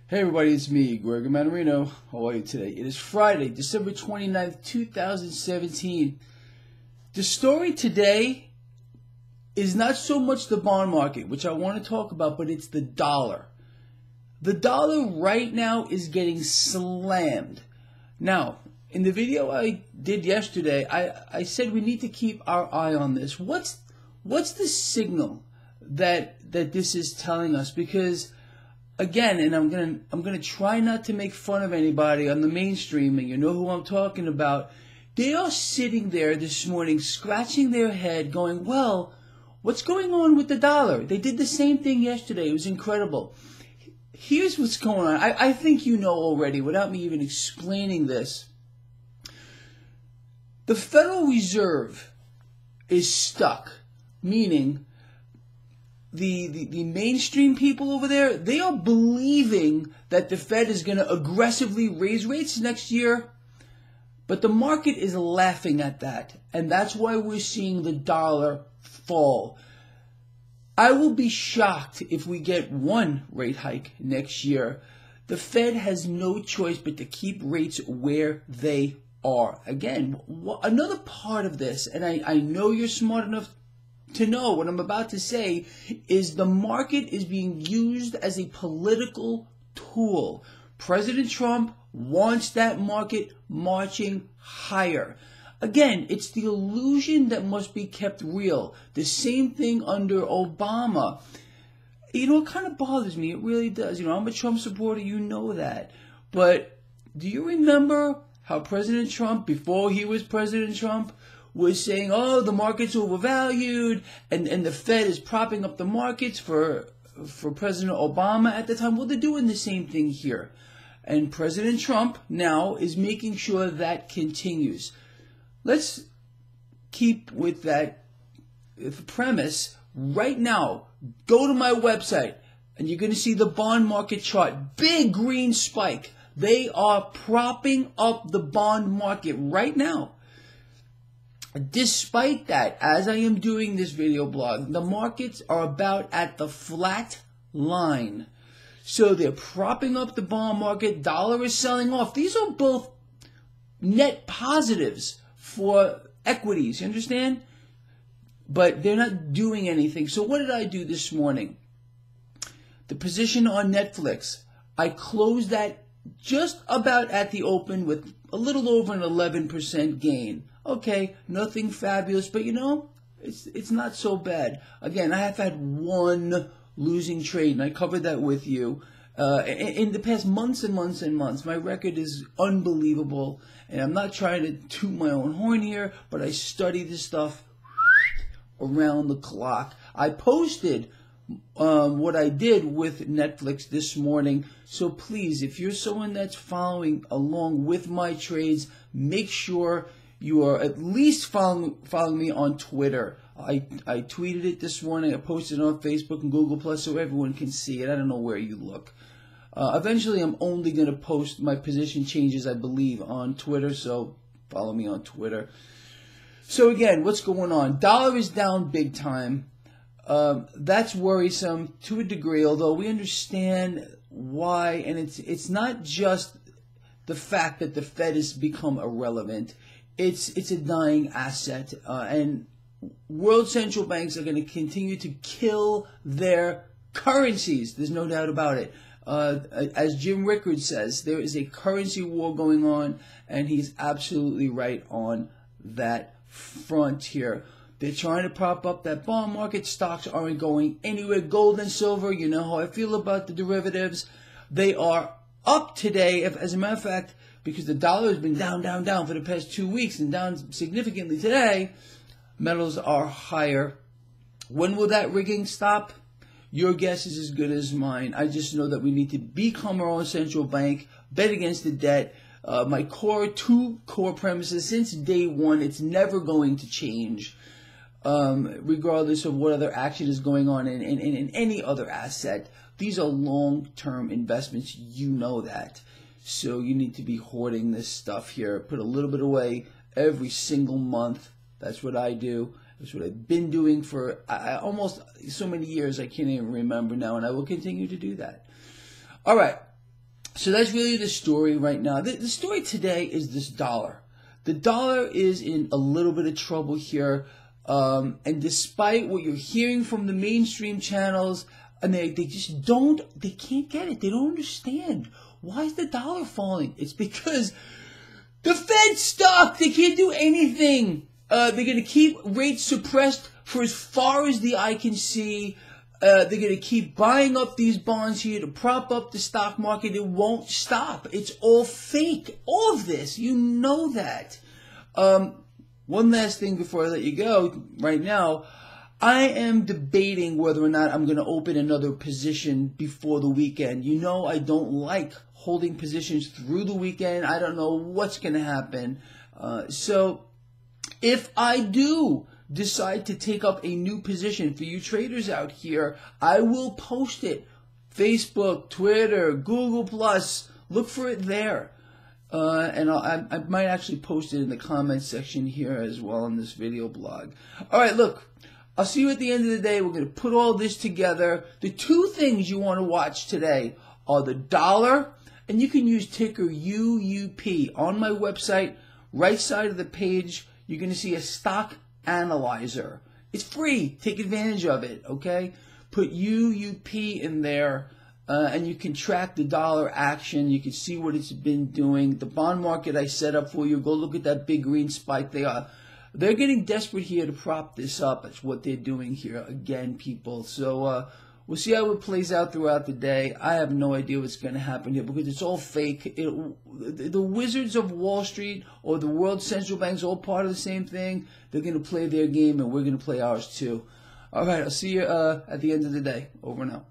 Hey everybody, it's me, Gregory Mannarino. How are you today? It is Friday, December 29th, 2017. The story today is not so much the bond market, which I want to talk about, but it's the dollar. The dollar right now is getting slammed. Now, in the video I did yesterday, I said we need to keep our eye on this. What's the signal that this is telling us? Because again, and I'm gonna try not to make fun of anybody on the mainstream, and you know who I'm talking about. They are sitting there this morning scratching their head going, well, what's going on with the dollar? They did the same thing yesterday. It was incredible. Here's what's going on. I think you know already without me even explaining this. The Federal Reserve is stuck, meaning the mainstream people over there, they are believing that the Fed is going to aggressively raise rates next year, but the market is laughing at that, and that's why we're seeing the dollar fall. I will be shocked if we get one rate hike next year. The Fed has no choice but to keep rates where they are. Again, another part of this, and I know you're smart enough to know what I'm about to say, is the market is being used as a political tool. President Trump wants that market marching higher. Again, it's the illusion that must be kept real. The same thing under Obama. You know, it kind of bothers me. It really does. You know, I'm a Trump supporter. You know that. But do you remember how President Trump, before he was President Trump, was saying, oh, the market's overvalued, and the Fed is propping up the markets for President Obama at the time? Well, they're doing the same thing here. And President Trump now is making sure that continues. Let's keep with that premise. Right now, go to my website, and you're going to see the bond market chart. Big green spike. They are propping up the bond market right now. Despite that, as I am doing this video blog, the markets are about at the flat line. So they're propping up the bond market. Dollar is selling off. These are both net positives for equities, you understand? But they're not doing anything. So what did I do this morning? The position on Netflix, I closed that just about at the open with a little over an 11% gain. Okay, nothing fabulous, but you know, it's not so bad. Again, I have had one losing trade, and I covered that with you. In the past months and months and months, my record is unbelievable, and I'm not trying to toot my own horn here, but I study this stuff around the clock. I posted what I did with Netflix this morning, so please, if you're someone that's following along with my trades, make sure you are at least following me on Twitter. I tweeted it this morning. I posted it on Facebook and Google Plus so everyone can see it. I don't know where you look. Eventually, I'm only going to post my position changes, I believe, on Twitter, so follow me on Twitter. So again, what's going on? Dollar is down big time. That's worrisome to a degree, although we understand why, and it's not just the fact that the Fed has become irrelevant. It's a dying asset, and world central banks are going to continue to kill their currencies. There's no doubt about it. As Jim Rickard says, there is a currency war going on, and he's absolutely right on that front here. They're trying to prop up that bond market. Stocks aren't going anywhere. Gold and silver, you know how I feel about the derivatives. They are up today. As a matter of fact, because the dollar has been down for the past 2 weeks and down significantly today, metals are higher. When will that rigging stop? Your guess is as good as mine. I just know that we need to become our own central bank, bet against the debt. My two core premises since day one, it's never going to change, regardless of what other action is going on in any other asset. These are long-term investments. You know that. So you need to be hoarding this stuff here. Put a little bit away every single month. That's what I do. That's what I've been doing for almost so many years I can't even remember now, and I will continue to do that. All right. So that's really the story right now. The story today is this dollar. The dollar is in a little bit of trouble here. And despite what you're hearing from the mainstream channels, and they can't get it. They don't understand. Why is the dollar falling? It's because the Fed's stuck. They can't do anything. They're going to keep rates suppressed for as far as the eye can see. They're going to keep buying up these bonds here to prop up the stock market. It won't stop. It's all fake. All of this. You know that. One last thing before I let you go. Right now, I am debating whether or not I'm going to open another position before the weekend. You know I don't like holding positions through the weekend. I don't know what's going to happen. So if I do decide to take up a new position for you traders out here, I will post it. Facebook, Twitter, Google+. Look for it there. And I might actually post it in the comments section here as well in this video blog. All right, look. I'll see you at the end of the day. We're going to put all this together. The two things you want to watch today are the dollar, and you can use ticker UUP. On my website, right side of the page, you're going to see a stock analyzer. It's free. Take advantage of it, okay? Put UUP in there, and you can track the dollar action. You can see what it's been doing. The bond market I set up for you. Go look at that big green spike. They're getting desperate here to prop this up. That's what they're doing here again, people. So we'll see how it plays out throughout the day. I have no idea what's going to happen here because it's all fake. The wizards of Wall Street or the world central banks, all part of the same thing. They're going to play their game, and we're going to play ours too. All right, I'll see you at the end of the day. Over and out.